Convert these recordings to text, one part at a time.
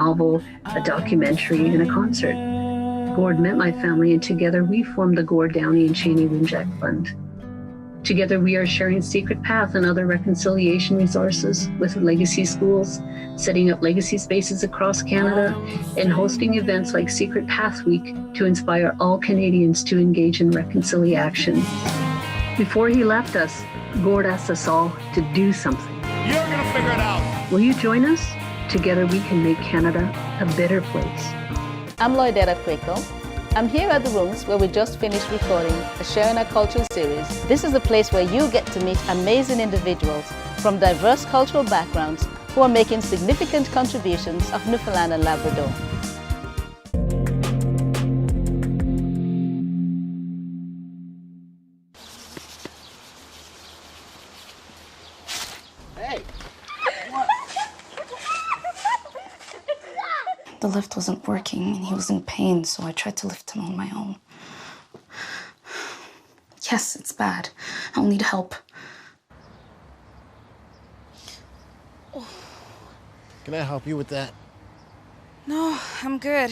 novel, a documentary, and a concert. Gord met my family, and together we formed the Gord Downey and Cheney Winjack Fund. Together we are sharing Secret Path and other reconciliation resources with legacy schools, setting up legacy spaces across Canada, and hosting events like Secret Path Week to inspire all Canadians to engage in reconciliation. Before he left us, Gord asked us all to do something. You're gonna figure it out. Will you join us? Together we can make Canada a better place. I'm Lloydetta Quaco. I'm here at the rooms where we just finished recording a Sharing Our Culture series. This is a place where you get to meet amazing individuals from diverse cultural backgrounds who are making significant contributions of Newfoundland and Labrador. The lift wasn't working and he was in pain, so I tried to lift him on my own. Yes, it's bad. I'll need help. Can I help you with that? No, I'm good.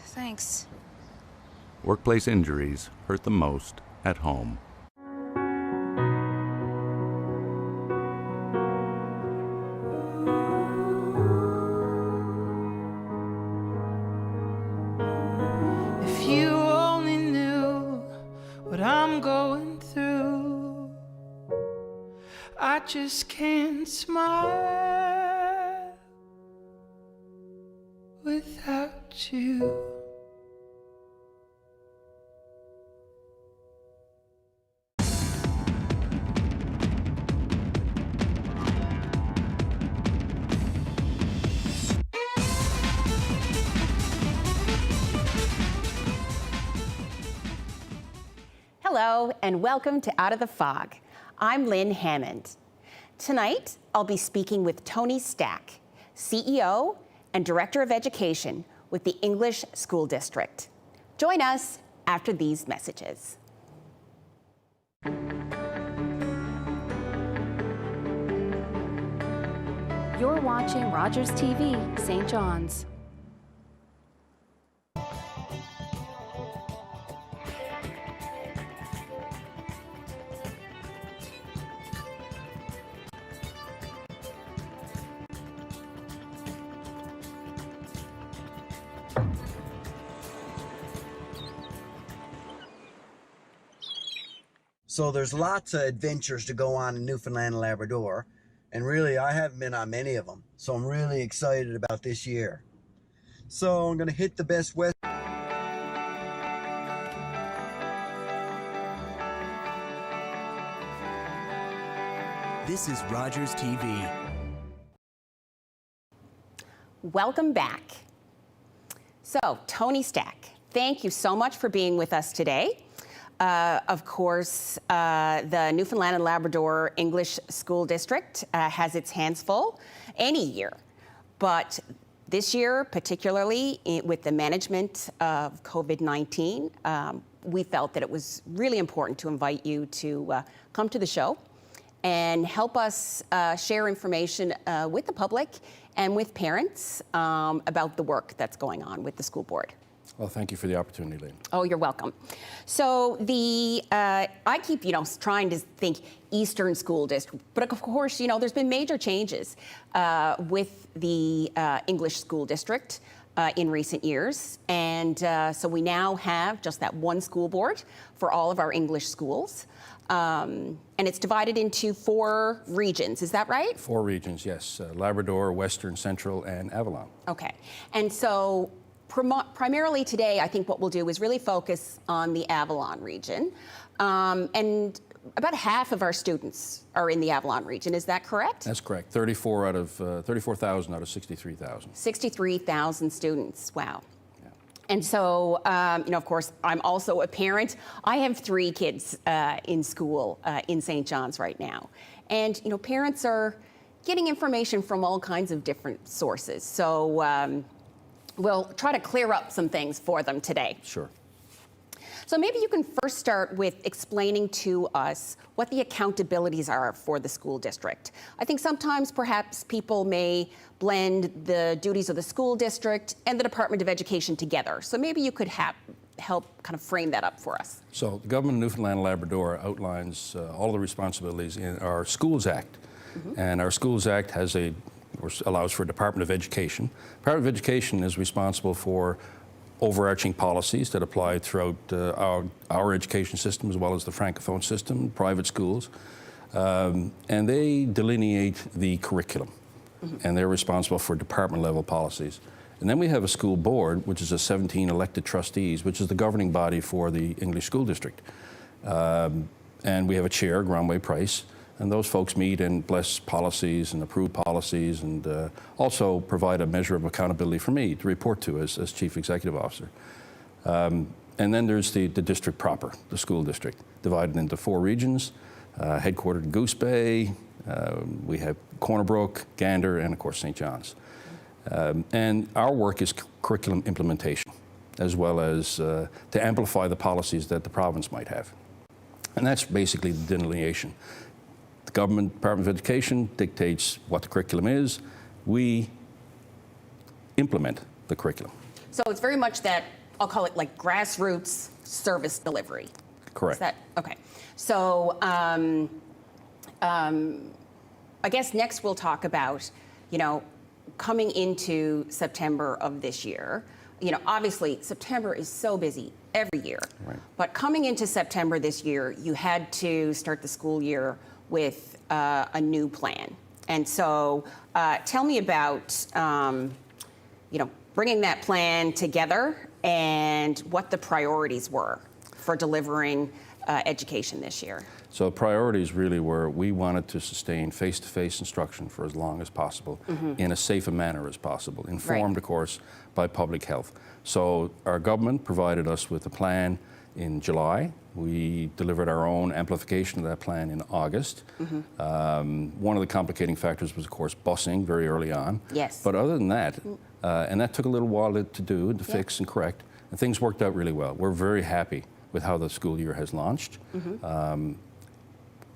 Thanks. Workplace injuries hurt the most at home. If you only knew what I'm going through, I just can't smile without you. Hello, and welcome to Out of the Fog. I'm Lynn Hammond. Tonight, I'll be speaking with Tony Stack, CEO and Director of Education with the English School District. Join us after these messages. You're watching Rogers TV, St. John's. So there's lots of adventures to go on in Newfoundland and Labrador, and really I haven't been on many of them, so I'm really excited about this year. So I'm going to hit the best west. This is Rogers TV. Welcome back. So, Tony Stack, thank you so much for being with us today. Of course, the Newfoundland and Labrador English School District has its hands full any year. But this year, particularly with the management of COVID-19, we felt that it was really important to invite you to come to the show and help us share information with the public and with parents about the work that's going on with the school board. Well, thank you for the opportunity, Lynn. Oh, you're welcome. So I keep, trying to think Eastern School District, but of course, there's been major changes with the English School District in recent years. And so we now have just that one school board for all of our English schools. And it's divided into 4 regions, is that right? 4 regions, yes. Labrador, Western, Central, and Avalon. Okay. And so primarily today, I think what we'll do is really focus on the Avalon region. And about half of our students are in the Avalon region. Is that correct? That's correct. 34,000 out of 63,000. 63,000 students. Wow. Yeah. And so, of course, I'm also a parent. I have 3 kids in school in St. John's right now. And, parents are getting information from all kinds of different sources. So we'll try to clear up some things for them today. Sure. So maybe you can first start with explaining to us what the accountabilities are for the school district. I think sometimes perhaps people may blend the duties of the school district and the Department of Education together. So maybe you could help kind of frame that up for us. So the government of Newfoundland and Labrador outlines all the responsibilities in our Schools Act. And our Schools Act allows for Department of Education. Department of Education is responsible for overarching policies that apply throughout our education system as well as the Francophone system, private schools. And they delineate the curriculum. And they're responsible for department level policies. And then we have a school board, which is 17 elected trustees, which is the governing body for the English School District. And we have a chair, Granway Price, and those folks meet and bless policies and approve policies and also provide a measure of accountability for me to report to as Chief Executive Officer. And then there's the district proper, the school district, divided into 4 regions, headquartered in Goose Bay. We have Corner Brook, Gander, and of course St. John's. And our work is curriculum implementation, as well as to amplify the policies that the province might have. And that's basically the delineation. The government Department of Education dictates what the curriculum is. We implement the curriculum. So it's very much that, I'll call it like grassroots service delivery. Correct. Is that, okay. So I guess next we'll talk about, coming into September of this year. Obviously September is so busy every year. Right. But coming into September this year, you had to start the school year with a new plan. And so tell me about, bringing that plan together and what the priorities were for delivering education this year. So priorities really were, we wanted to sustain face-to-face instruction for as long as possible in as safe a manner as possible, informed, of course, by public health. So our government provided us with a plan in July. We delivered our own amplification of that plan in August. One of the complicating factors was, of course, busing very early on. Yes. But other than that, and that took a little while to do, to fix and correct, and things worked out really well. We're very happy with how the school year has launched.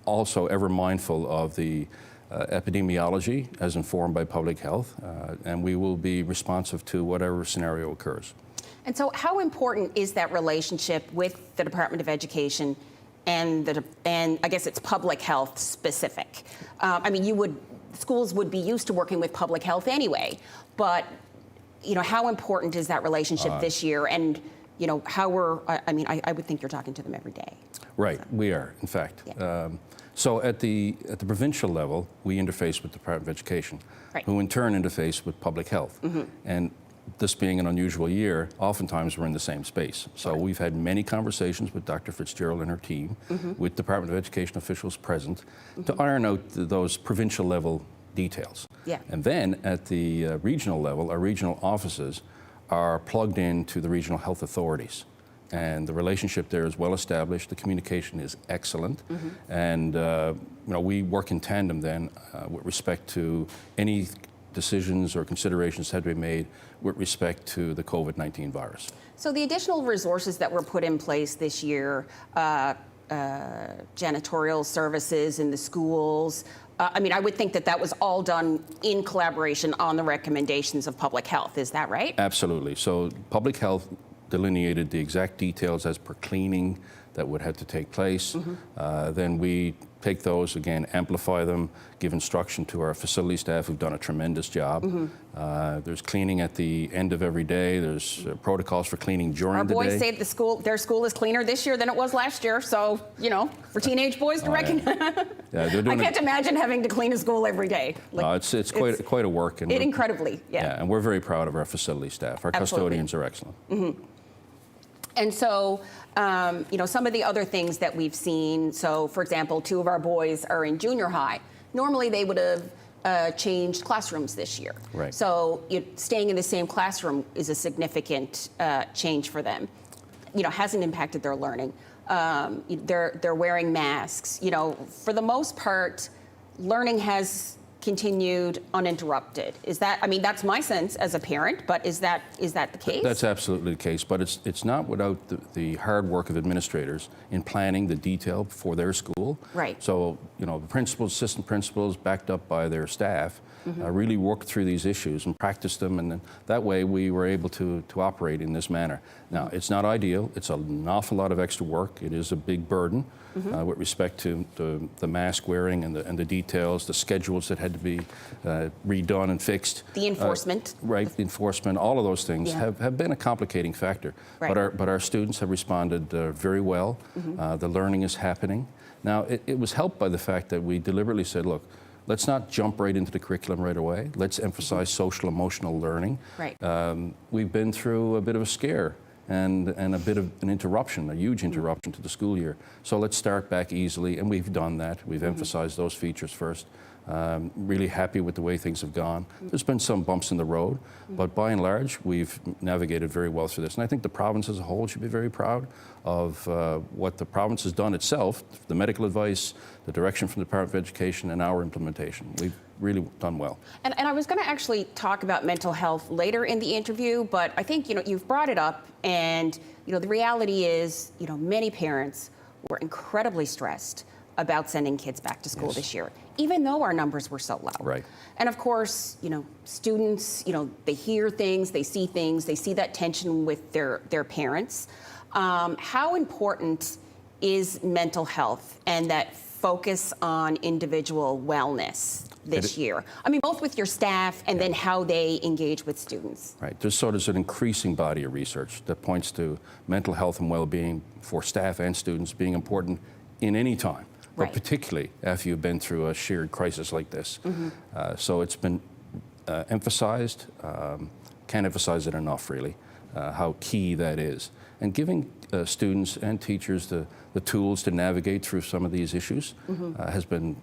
Also ever mindful of the epidemiology as informed by public health, and we will be responsive to whatever scenario occurs. And so how important is that relationship with the Department of Education and I guess it's public health specific? I mean, schools would be used to working with public health anyway, but how important is that relationship this year? And how I would think you're talking to them every day. Right, we are, in fact. Yeah. So at the provincial level, we interface with the Department of Education, who in turn interface with public health. And this being an unusual year, oftentimes we're in the same space. So we've had many conversations with Dr. Fitzgerald and her team, with Department of Education officials present, to iron out those provincial level details. Yeah. And then at the regional level, our regional offices are plugged into the regional health authorities. And the relationship there is well established. The communication is excellent. And we work in tandem then with respect to any decisions or considerations that had to be made with respect to the COVID-19 virus. So the additional resources that were put in place this year, janitorial services in the schools, I would think that was all done in collaboration on the recommendations of public health. Is that right? Absolutely. So public health delineated the exact details as per cleaning that would have to take place. Then we take those, again, amplify them, give instruction to our facility staff who've done a tremendous job. There's cleaning at the end of every day. There's protocols for cleaning during the day. Our boys say their school is cleaner this year than it was last year. So, for teenage boys to reckon. Yeah, they're doing I can't imagine having to clean a school every day. It's quite a work. And incredibly, yeah. And we're very proud of our facility staff. Our custodians are excellent. And so, some of the other things that we've seen, so for example, 2 of our boys are in junior high. Normally they would have changed classrooms this year. Right. So staying in the same classroom is a significant change for them. Hasn't impacted their learning. They're wearing masks. For the most part, learning has continued uninterrupted. Is that, I mean, that's my sense as a parent, but is that the case? That's absolutely the case, but it's not without the hard work of administrators in planning the detail for their school. Right. So, you know, the principals, assistant principals, backed up by their staff, really worked through these issues and practiced them, and then that way we were able to operate in this manner. Now, it's not ideal. It's an awful lot of extra work. It is a big burden with respect to the mask wearing and the details, the schedules that had to be redone and fixed. The enforcement. Right, the enforcement, all of those things have been a complicating factor. Right. But our students have responded very well. The learning is happening. Now, it was helped by the fact that we deliberately said, look, let's not jump right into the curriculum right away. Let's emphasize social emotional learning. Right. We've been through a bit of a scare and a bit of an interruption, a huge interruption to the school year. So let's start back easily, and we've done that. We've emphasized those features first. Really happy with the way things have gone. There's been some bumps in the road, but by and large, we've navigated very well through this. And I think the province as a whole should be very proud of what the province has done itself, the medical advice, the direction from the Department of Education, and our implementation. We've really done well. And I was going to actually talk about mental health later in the interview, but I think, you know, you've brought it up, and, you know, the reality is, you know, many parents were incredibly stressed about sending kids back to school this year, even though our numbers were so low. Right. And of course, you know, students, you know, they hear things, they see that tension with their parents. How important is mental health and that focus on individual wellness this year? I mean, both with your staff and then how they engage with students. Right. There's an increasing body of research that points to mental health and well-being for staff and students being important in any time, but particularly after you've been through a shared crisis like this. So it's been emphasized, can't emphasize it enough really, how key that is. And giving students and teachers the tools to navigate through some of these issues has been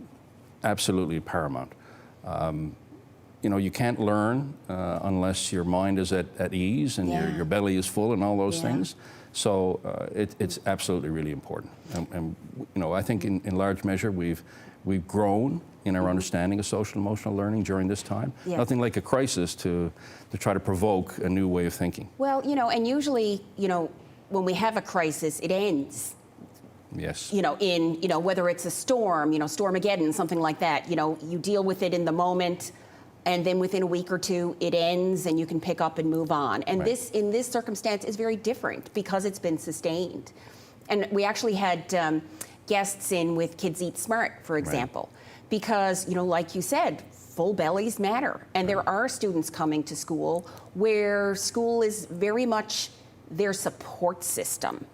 absolutely paramount. You know, you can't learn unless your mind is at ease and your belly is full and all those things. So it's absolutely really important. And you know, I think in large measure we've grown in our understanding of social and emotional learning during this time. Nothing like a crisis to try to provoke a new way of thinking. Well, you know, and usually, you know, when we have a crisis, it ends. Yes. You know, in, you know, whether it's a storm, you know, Stormageddon, something like that, you know, you deal with it in the moment, and then within a week or two, it ends and you can pick up and move on. And this, in this circumstance, is very different because it's been sustained. And we actually had guests in with Kids Eat Smart, for example, because, you know, like you said, full bellies matter. And there are students coming to school where school is very much their support system,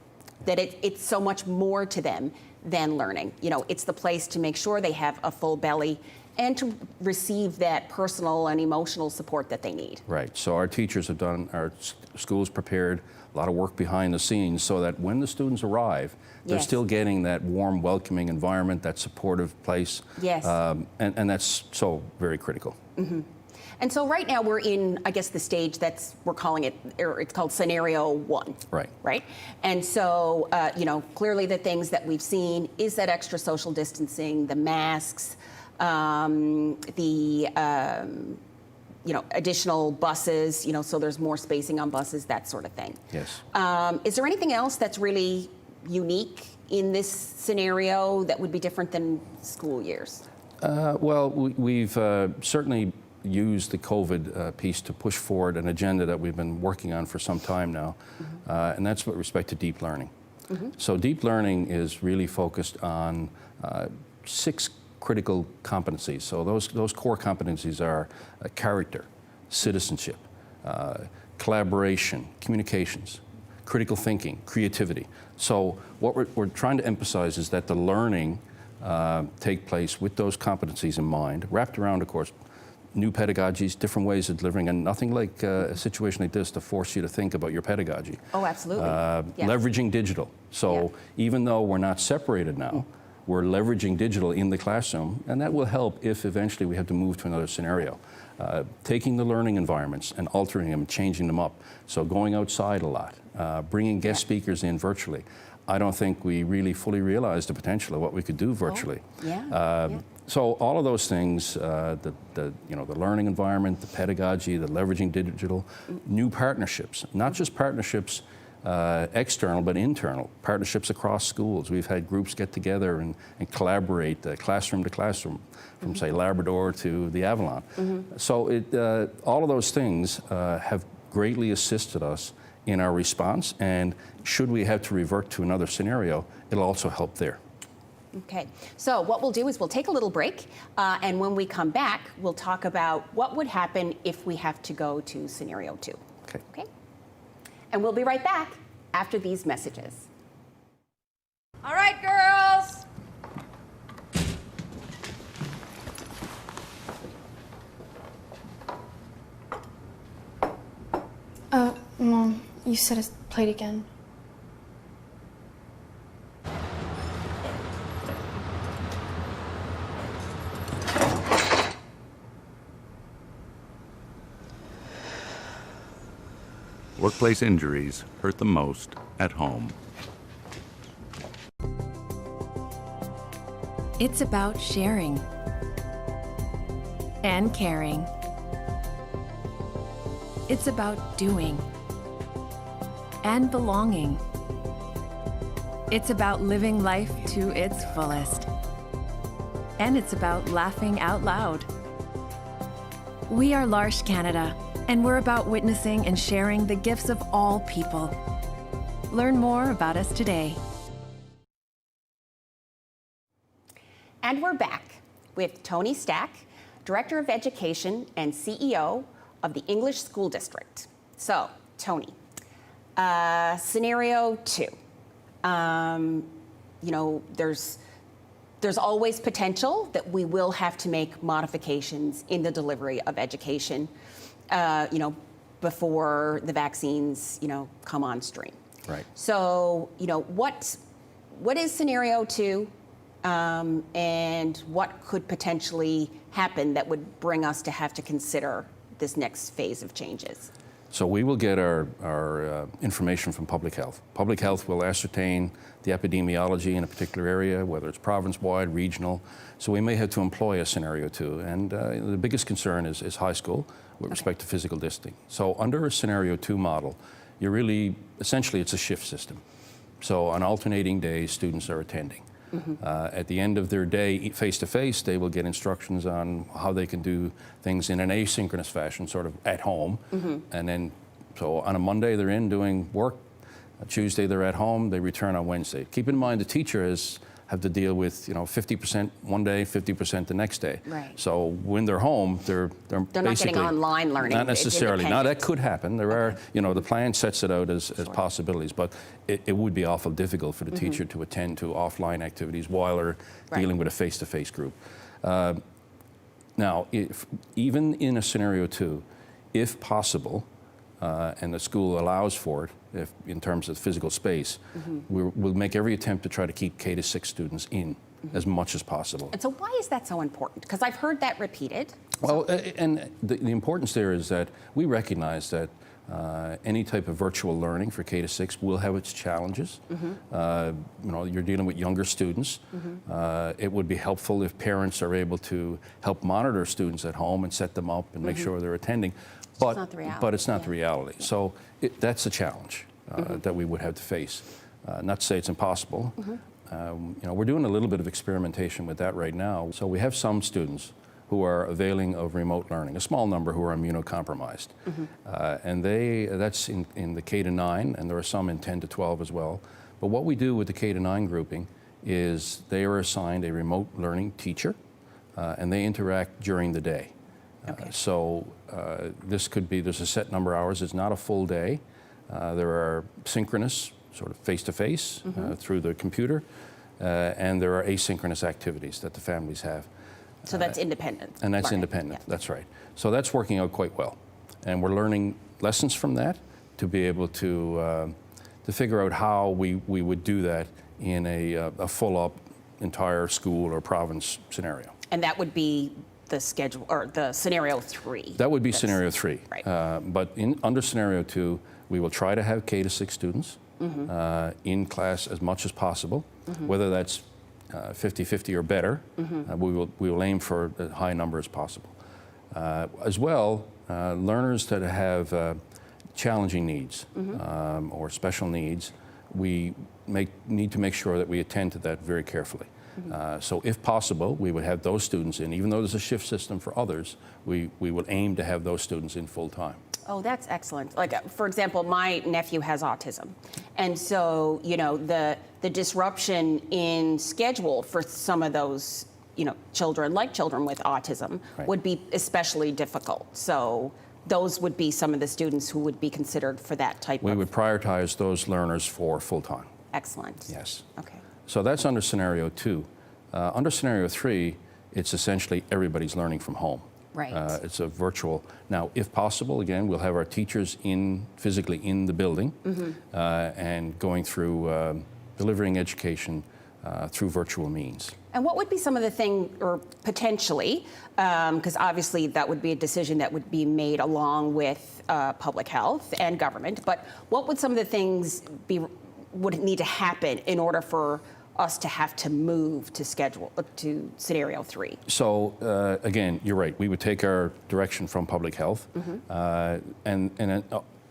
that it's so much more to them than learning. You know, it's the place to make sure they have a full belly and to receive that personal and emotional support that they need. Right. So our teachers have done, our schools prepared a lot of work behind the scenes so that when the students arrive, they're still getting that warm, welcoming environment, that supportive place. Yes. And that's so very critical. And so right now we're in, I guess, the stage we're calling it, or it's called scenario 1. Right. Right? And so, you know, clearly the things that we've seen is that extra social distancing, the masks, you know, additional buses, you know, so there's more spacing on buses, that sort of thing. Yes. Is there anything else that's really unique in this scenario that would be different than school years? Well, we've certainly used the COVID piece to push forward an agenda that we've been working on for some time now, and that's with respect to deep learning. So deep learning is really focused on 6 critical competencies. So those core competencies are character, citizenship, collaboration, communications, critical thinking, creativity. So what we're trying to emphasize is that the learning take place with those competencies in mind, wrapped around, of course, new pedagogies, different ways of delivering, and nothing like a situation like this to force you to think about your pedagogy. Oh, absolutely. Leveraging digital. So even though we're not separated now, we're leveraging digital in the classroom, and that will help if eventually we have to move to another scenario. Taking the learning environments and altering them and changing them up. So going outside a lot, bringing guest speakers in virtually. I don't think we really fully realize the potential of what we could do virtually. So all of those things, the learning environment, the pedagogy, the leveraging digital, new partnerships, not just partnerships external, but internal, partnerships across schools. We've had groups get together and collaborate, classroom to classroom, from say Labrador to the Avalon. So all of those things have greatly assisted us in our response, and should we have to revert to another scenario, it'll also help there. Okay, so what we'll do is we'll take a little break, and when we come back, we'll talk about what would happen if we have to go to scenario 2. Okay. Okay? And we'll be right back after these messages. All right, girls. Mom, you said it's played again. Workplace injuries hurt the most at home. It's about sharing and caring. It's about doing and belonging. It's about living life to its fullest. And it's about laughing out loud. We are L'Arche Canada, and we're about witnessing and sharing the gifts of all people. Learn more about us today. And we're back with Tony Stack, Director of Education and CEO of the English School District. So, Tony, scenario 2. There's always potential that we will have to make modifications in the delivery of education, before the vaccines, come on stream. Right. So, what is scenario 2, and what could potentially happen that would bring us to have to consider this next phase of changes? So we will get our information from public health. Public health will ascertain the epidemiology in a particular area, whether it's province-wide, regional. So we may have to employ a scenario 2. And the biggest concern is high school with respect to physical distancing. So under a scenario 2 model, essentially it's a shift system. So on alternating days, students are attending. At the end of their day, face-to-face, they will get instructions on how they can do things in an asynchronous fashion, sort of at home. And then, so on a Monday, they're in doing work. Tuesday, they're at home. They return on Wednesday. Keep in mind, the teachers have to deal with 50% one day, 50% the next day. Right. So when they're home, they're not getting online learning. Not necessarily. Now that could happen. There are, the plan sets it out as possibilities, but it would be awful difficult for the teacher to attend to offline activities while they're dealing with a face-to-face group. Now, even in a scenario 2, if possible, and the school allows for it, in terms of physical space, we'll make every attempt to try to keep K-6 students in as much as possible. And so why is that so important? Because I've heard that repeated. Well, and the importance there is that we recognize that any type of virtual learning for K-6 will have its challenges. You're dealing with younger students. It would be helpful if parents are able to help monitor students at home and set them up and make sure they're attending. But it's not the reality. So that's a challenge that we would have to face. Not to say it's impossible. We're doing a little bit of experimentation with that right now. So we have some students who are availing of remote learning, a small number who are immunocompromised. And that's in the K-9, and there are some in 10 to 12 as well. But what we do with the K-9 grouping is they are assigned a remote learning teacher, and they interact during the day. There's a set number of hours. It's not a full day. There are synchronous, sort of face-to-face through the computer, and there are asynchronous activities that the families have. So that's independent. And that's independent, that's right. So that's working out quite well. And we're learning lessons from that to be able to figure out how we would do that in a full-up entire school or province scenario. And that would be the schedule, or the scenario 3. That would be scenario 3. Right. But under scenario 2, we will try to have K-6 students in class as much as possible, whether that's 50-50 or better. We will aim for as high number as possible. As well, learners that have challenging needs or special needs, we need to make sure that we attend to that very carefully. So if possible, we would have those students in, even though there's a shift system for others, we will aim to have those students in full time. Oh, that's excellent. Like, for example, my nephew has autism. And so, you know, the disruption in schedule for some of those, you know, children with autism would be especially difficult. So those would be some of the students who would be considered for that type of... We would prioritize those learners for full time. Excellent. Yes. Okay. So that's under scenario 2. Under scenario 3, it's essentially everybody's learning from home. Right. It's a virtual. Now, if possible, again, we'll have our teachers physically in the building and going through delivering education through virtual means. And what would be some of the things, or potentially, because obviously that would be a decision that would be made along with public health and government, but what would some of the things would need to happen in order for us to have to move to scenario 3? So again, you're right. We would take our direction from public health, and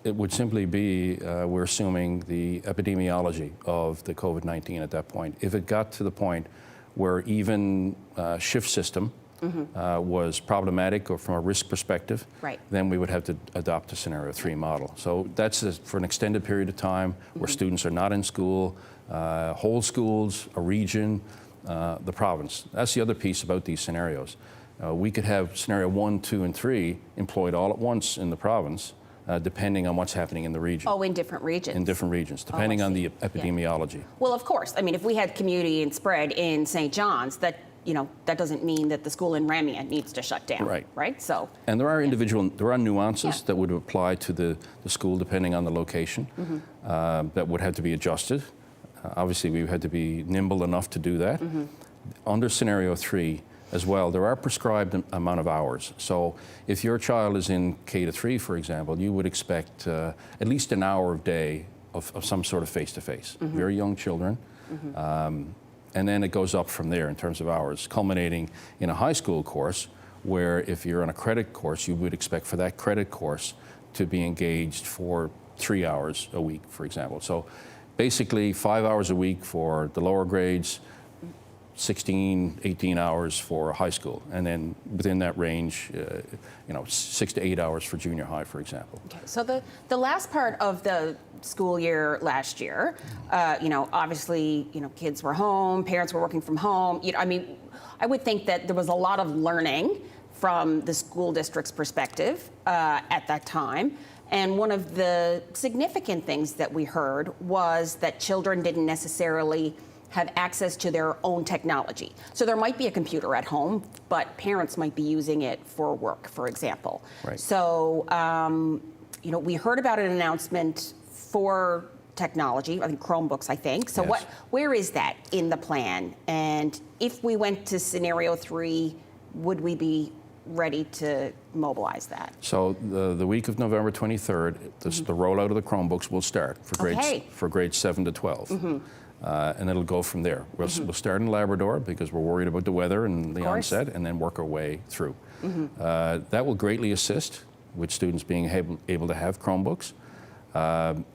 it would simply be we're assuming the epidemiology of the COVID-19 at that point. If it got to the point where even shift system was problematic or from a risk perspective, then we would have to adopt a scenario 3 model. So that's for an extended period of time where students are not in school, whole schools, a region, the province. That's the other piece about these scenarios. We could have scenario 1, 2, and 3 employed all at once in the province, depending on what's happening in the region. Oh, in different regions? In different regions, depending on the epidemiology. Well, of course. I mean, if we had community and spread in St. John's, that doesn't mean that the school in Ramia needs to shut down. Right. So. And there are there are nuances that would apply to the school depending on the location that would have to be adjusted. Obviously, we had to be nimble enough to do that. Under scenario 3 as well, there are prescribed amount of hours. So if your child is in K-3, for example, you would expect at least an hour a day of some sort of face-to-face. Very young children. And then it goes up from there in terms of hours, culminating in a high school course where if you're on a credit course, you would expect for that credit course to be engaged for 3 hours a week, for example. So basically 5 hours a week for the lower grades, 16, 18 hours for high school, and then within that range, 6 to 8 hours for junior high, for example. Okay. So the last part of the school year last year, obviously, kids were home, parents were working from home. I would think that there was a lot of learning from the school district's perspective at that time. And one of the significant things that we heard was that children didn't necessarily have access to their own technology. So there might be a computer at home, but parents might be using it for work, for example. Right. So, we heard about an announcement for technology, I think Chromebooks, I think. So yes. Where is that in the plan? And if we went to scenario 3, would we be ready to mobilize that? So the week of November 23rd, the rollout of the Chromebooks will start for grades 7 to 12. And it'll go from there. We'll start in Labrador because we're worried about the weather and the onset, and then work our way through. That will greatly assist with students being able to have Chromebooks.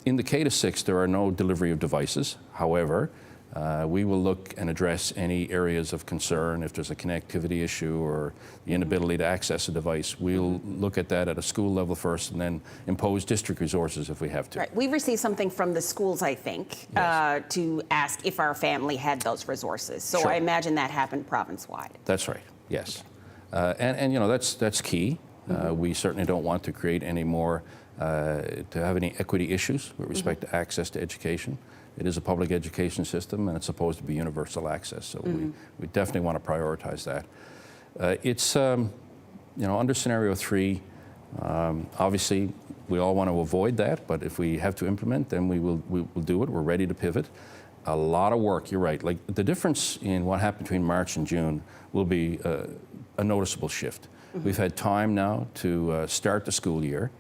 In the K-6, there are no delivery of devices. However, we will look and address any areas of concern. If there's a connectivity issue or the inability to access a device, we'll look at that at a school level first and then impose district resources if we have to. Right. We've received something from the schools, I think, to ask if our family had those resources. So I imagine that happened province-wide. That's right, yes. And that's key. We certainly don't want to create any more, to have any equity issues with respect to access to education. It is a public education system, and it's supposed to be universal access. So we definitely want to prioritize that. It's under scenario 3. Obviously, we all want to avoid that, but if we have to implement, then we will do it. We're ready to pivot. A lot of work. You're right. Like the difference in what happened between March and June will be a noticeable shift. We've had time now to start the school year.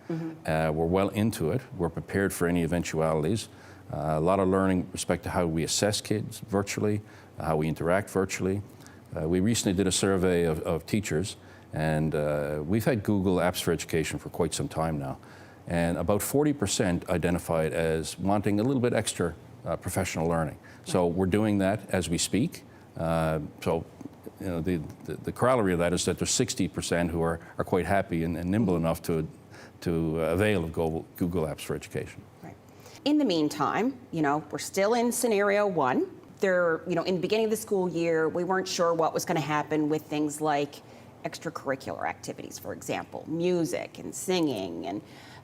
We're well into it. We're prepared for any eventualities. A lot of learning with respect to how we assess kids virtually, how we interact virtually. We recently did a survey of teachers, and we've had Google Apps for Education for quite some time now. And about 40% identified as wanting a little bit extra professional learning. So we're doing that as we speak. So you know, the corollary of that is that there's 60% who are quite happy and nimble enough to avail of Google Apps for Education. Right. In the meantime, you know, we're still in scenario one. There, you know, in the beginning of the school year, we weren't sure what was going to happen with things like extracurricular activities, for example, music and singing.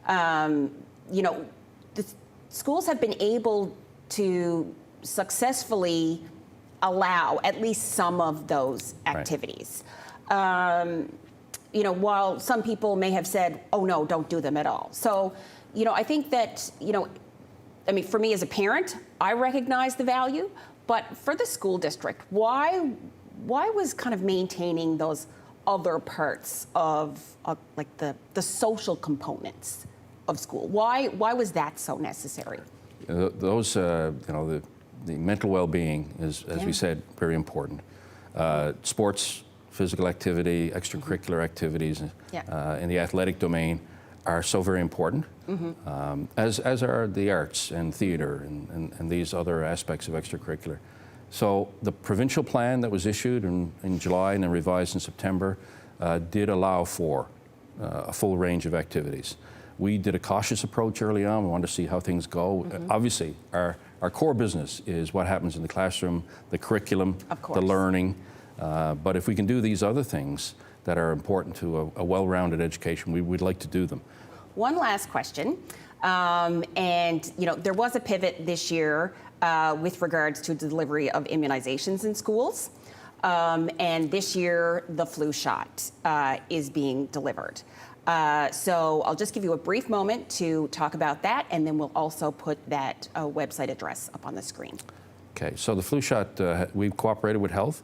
And, you know, the schools have been able to successfully allow at least some of those activities. Right. You know, while some people may have said, oh no, don't do them at all. So, you know, I think that, you know, I mean, for me as a parent, I recognize the value, but for the school district, why was kind of maintaining those other parts of like the social components of school? Why was that so necessary? Those, you know, the mental well-being is, as we said, very important. Sports, physical activity, extracurricular activities in the athletic domain are so very important, as are the arts and theater and these other aspects of extracurricular. So the provincial plan that was issued in July and then revised in September did allow for a full range of activities. We did a cautious approach early on. We wanted to see how things go. Obviously, our core business is what happens in the classroom, the curriculum, the learning. But if we can do these other things that are important to a well-rounded education, we'd like to do them. One last question. And, you know, there was a pivot this year with regards to delivery of immunizations in schools. And this year, the flu shot is being delivered. So I'll just give you a brief moment to talk about that, and then we'll also put that website address up on the screen. Okay, so the flu shot, we've cooperated with Health.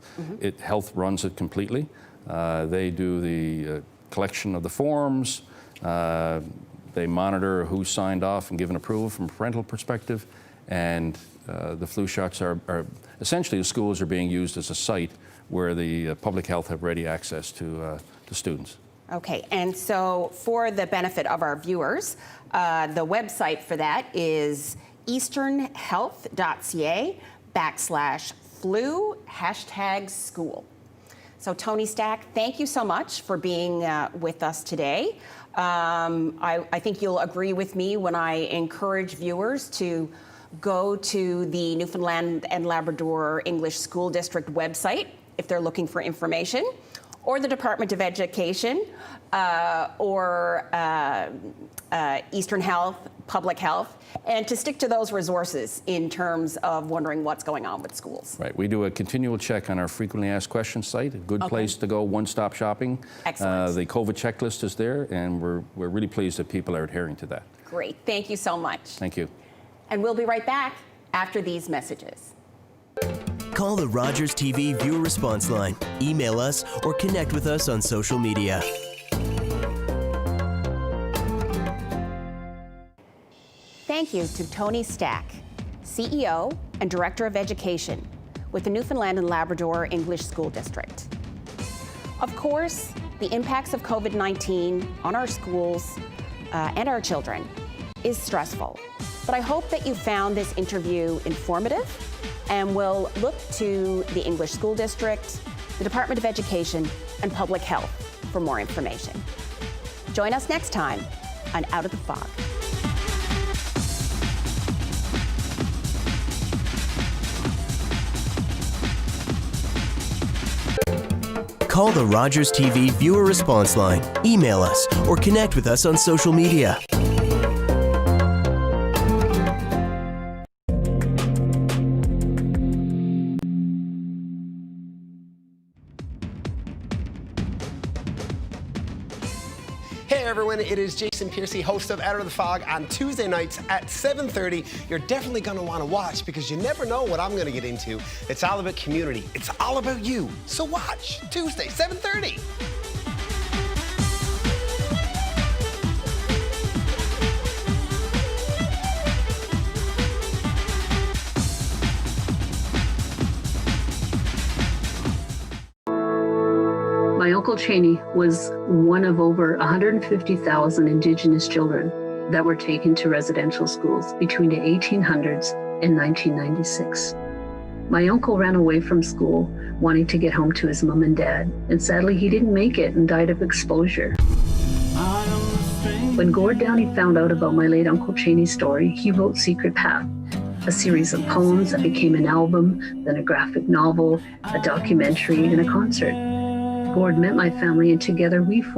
Health runs it completely. They do the collection of the forms. They monitor who signed off and given approval from a parental perspective. And the flu shots are essentially, the schools are being used as a site where the public health have ready access to students. Okay, and so for the benefit of our viewers, the website for that is easternhealth.ca/flu #school. So Tony Stack, thank you so much for being with us today. I think you'll agree with me when I encourage viewers to go to the Newfoundland and Labrador English School District website if they're looking for information, or the Department of Education, or Eastern Health, Public Health, and to stick to those resources in terms of wondering what's going on with schools. Right, we do a continual check on our frequently asked questions site, a good place to go, one-stop shopping. Excellent. The COVID checklist is there, and we're really pleased that people are adhering to that. Great, thank you so much. Thank you. And we'll be right back after these messages. Call the Rogers TV viewer response line, email us, or connect with us on social media. Thank you to Tony Stack, CEO and Director of Education with the Newfoundland and Labrador English School District. Of course, the impacts of COVID-19 on our schools and our children is stressful, but I hope that you found this interview informative and will look to the English School District, the Department of Education, and Public Health for more information. Join us next time on Out of the Fog. Call the Rogers TV viewer response line, email us, or connect with us on social media. Hey everyone, it is Jason Piercy, host of Out of the Fog on Tuesday nights at 7:30. You're definitely going to want to watch because you never know what I'm going to get into. It's all about community. It's all about you. So watch Tuesday, 7:30. Uncle Cheney was one of over 150,000 Indigenous children that were taken to residential schools between the 1800s and 1996. My uncle ran away from school, wanting to get home to his mom and dad, and sadly he didn't make it and died of exposure. When Gord Downie found out about my late Uncle Cheney's story, he wrote Secret Path, a series of poems that became an album, then a graphic novel, a documentary, and a concert. Gord met my family, and together we formed